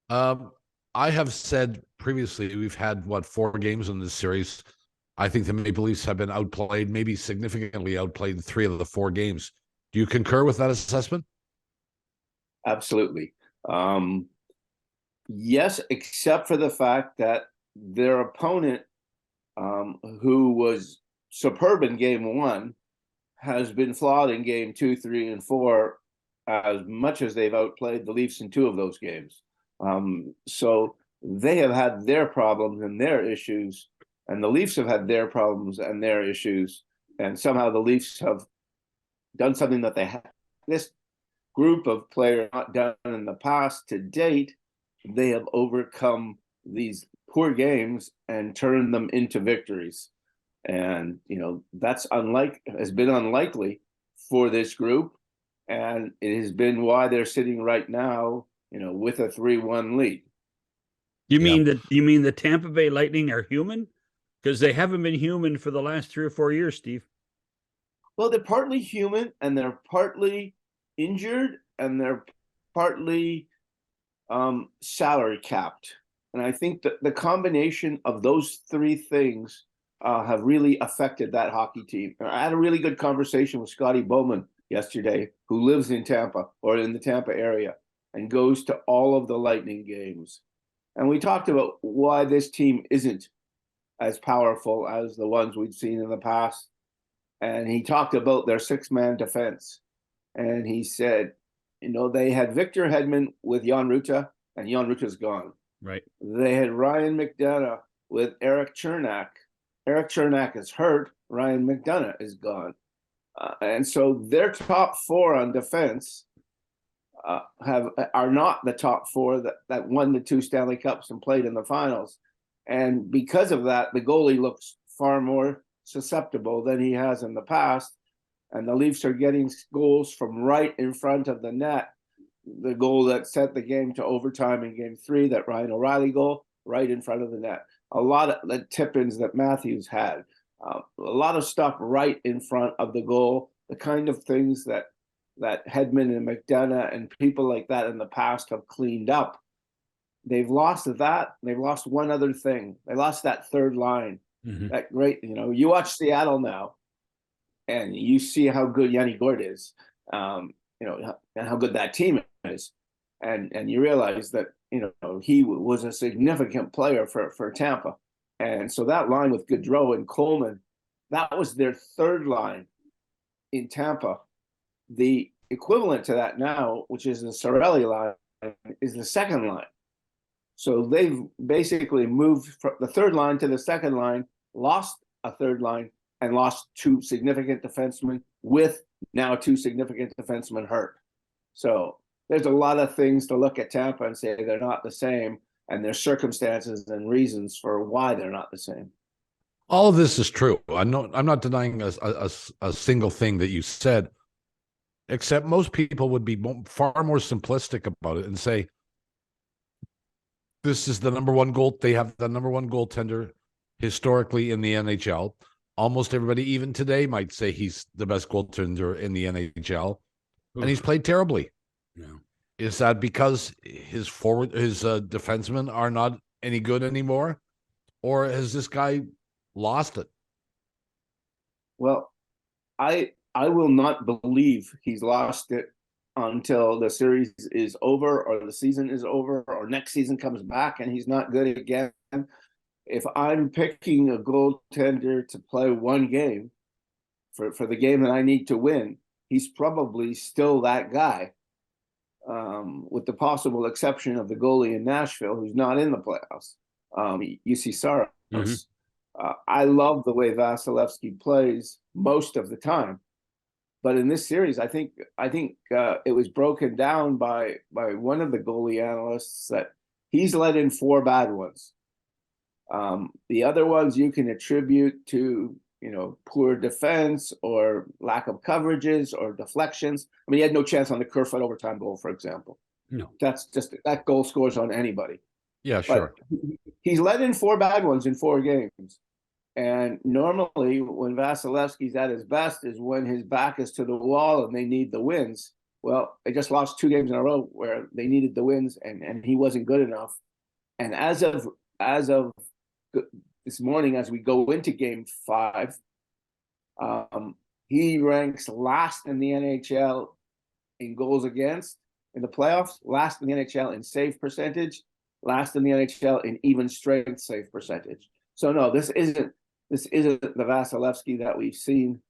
Um, I have said previously we've had what 4 games in this series. I think the Maple Leafs have been outplayed, maybe significantly outplayed in 3 of the 4 games. Do you concur with that assessment? Absolutely. Um, yes, except for the fact that their opponent, who was superb in game one, has been flawed in game two, three, and four as much as they've outplayed the Leafs in two of those games. So they have had their problems and their issues, and the Leafs have had their problems and their issues. And somehow the Leafs have done something that this group of players not done in the past to date. They have overcome these poor games and turned them into victories. And that's has been unlikely for this group, and it has been why they're sitting right now, with a 3-1 lead. Yeah. You mean the Tampa Bay Lightning are human? Because they haven't been human for the last 3 or 4 years, Steve. Well, they're partly human, and they're partly injured, and they're partly salary capped. And I think that the combination of those three things have really affected that hockey team. I had a really good conversation with Scotty Bowman yesterday, who lives in Tampa or in the Tampa area and goes to all of the Lightning games. And we talked about why this team isn't as powerful as the ones we've seen in the past. And he talked about their 6-man defense. And he said, they had Victor Hedman with Jan Rutta, and Jan Rutta's gone. Right. They had Ryan McDonough with Eric Chernak. Eric Chernak is hurt. Ryan McDonough is gone. And so their top four on defense are not the top four that won the 2 Stanley Cups and played in the finals. And because of that, the goalie looks far more susceptible than he has in the past. And the Leafs are getting goals from right in front of the net. The goal that sent the game to overtime in game 3, that Ryan O'Reilly goal, right in front of the net. A lot of the tip-ins that Matthews had. A lot of stuff right in front of the goal. The kind of things that Hedman and McDonough and people like that in the past have cleaned up. They've lost that. They've lost one other thing. They lost that third line. Mm-hmm. That great, you watch Seattle now, and you see how good Yanni Gord is, and how good that team is. And you realize that, he was a significant player for Tampa. And so that line with Gaudreau and Coleman, that was their third line in Tampa. The equivalent to that now, which is the Cirelli line, is the second line. So they've basically moved from the third line to the second line, lost a third line, and lost 2 significant defensemen, with now 2 significant defensemen hurt. So there's a lot of things to look at Tampa and say they're not the same, and there's circumstances and reasons for why they're not the same. All of this is true. I'm not denying a single thing that you said, except most people would be far more simplistic about it and say, this is the number one goal. They have the number one goaltender historically in the NHL. Almost everybody, even today, might say he's the best goaltender in the NHL, and he's played terribly. Yeah. Is that because his defensemen are not any good anymore, or has this guy lost it? Well, I will not believe he's lost it until the series is over, or the season is over, or next season comes back and he's not good again. If I'm picking a goaltender to play one game for the game that I need to win, he's probably still that guy, with the possible exception of the goalie in Nashville who's not in the playoffs, UC Saros. Mm-hmm. I love the way Vasilevsky plays most of the time. But in this series, I think it was broken down by one of the goalie analysts that he's let in 4 bad ones. The other ones you can attribute to, poor defense or lack of coverages or deflections. I mean, he had no chance on the Kerfoot overtime goal, for example. No. That's just, that goal scores on anybody. Yeah, sure. But he's let in 4 bad ones in 4 games. And normally when Vasilevsky's at his best is when his back is to the wall and they need the wins. Well, they just lost 2 games in a row where they needed the wins, and he wasn't good enough. And as of this morning, as we go into Game 5, he ranks last in the NHL in goals against in the playoffs, last in the NHL in save percentage, last in the NHL in even strength save percentage. So no, this isn't the Vasilevsky that we've seen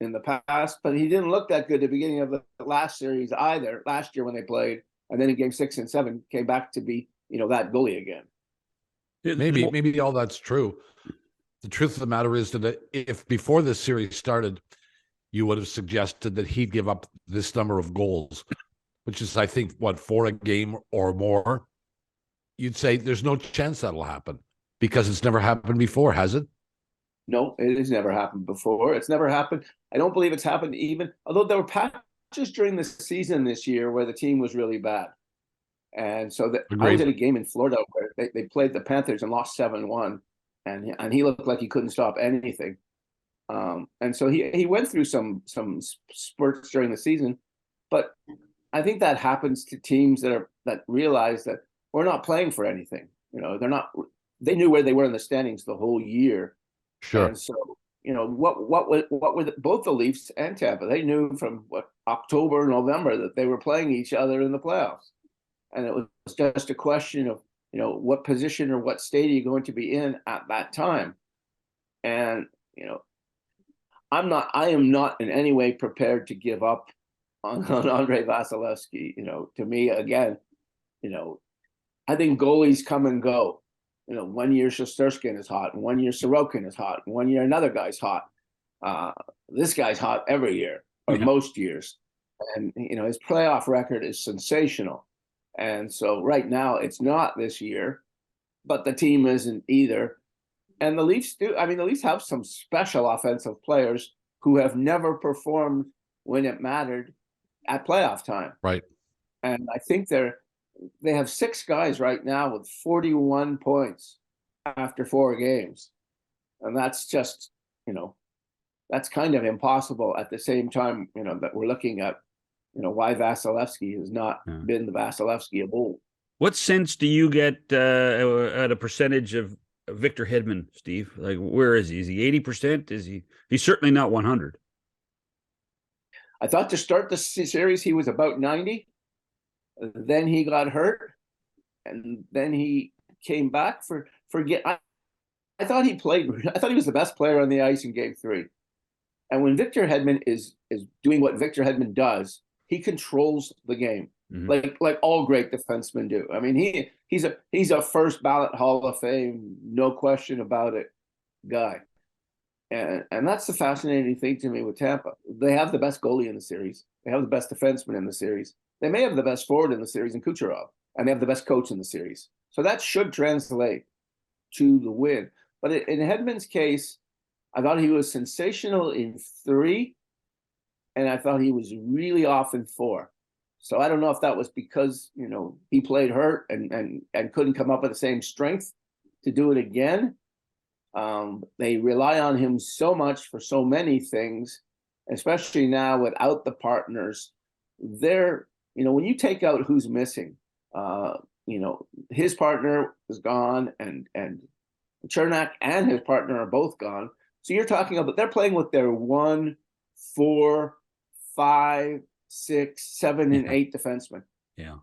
in the past, but he didn't look that good at the beginning of the last series either, last year when they played. And then in Game 6 and 7 came back to be, that goalie again. Maybe all that's true. The truth of the matter is that if before this series started, you would have suggested that he'd give up this number of goals, which is, I think, 4 a game or more, you'd say there's no chance that'll happen because it's never happened before, has it? No, it has never happened before. It's never happened. I don't believe it's happened even, although there were patches during the season this year where the team was really bad. And so I was at a game in Florida where they played the Panthers and lost 7-1, and he looked like he couldn't stop anything. And so he went through some spurts during the season, but I think that happens to teams that realize that we're not playing for anything. They knew where they were in the standings the whole year. Sure. And so, what were both the Leafs and Tampa? They knew from October, November that they were playing each other in the playoffs. And it was just a question of, what position or what state are you going to be in at that time? And, I am not in any way prepared to give up on Andrei Vasilevsky. To me, again, I think goalies come and go. 1 year Shesterkin is hot, and 1 year Sorokin is hot, and 1 year another guy's hot. This guy's hot every year, or most years. And, his playoff record is sensational. And so right now it's not this year, but the team isn't either. And the Leafs do. I mean, the Leafs have some special offensive players who have never performed when it mattered at playoff time. Right. And I think they have 6 guys right now with 41 points after 4 games. And that's just, that's kind of impossible at the same time, that we're looking at, why Vasilevsky has not been the Vasilevsky of old. What sense do you get at a percentage of Victor Hedman, Steve? Like, where is he? Is he 80%? He's certainly not 100. I thought to start the series, he was about 90. Then he got hurt, and then he came back I thought he played. I thought he was the best player on the ice in Game 3. And when Victor Hedman is doing what Victor Hedman does, he controls the game, like all great defensemen do. I mean, he's a first ballot Hall of Fame, no question about it, guy. And that's the fascinating thing to me with Tampa. They have the best goalie in the series. They have the best defenseman in the series. They may have the best forward in the series in Kucherov, and they have the best coach in the series. So that should translate to the win. But in Hedman's case, I thought he was sensational in 3, and I thought he was really off in 4. So I don't know if that was because, he played hurt and couldn't come up with the same strength to do it again. They rely on him so much for so many things, especially now without the partners. They're, when you take out who's missing, his partner is gone, and Chernak and his partner are both gone. So you're talking about they're playing with their 1, 4, 5, 6, 7, and 8 defensemen. Yeah.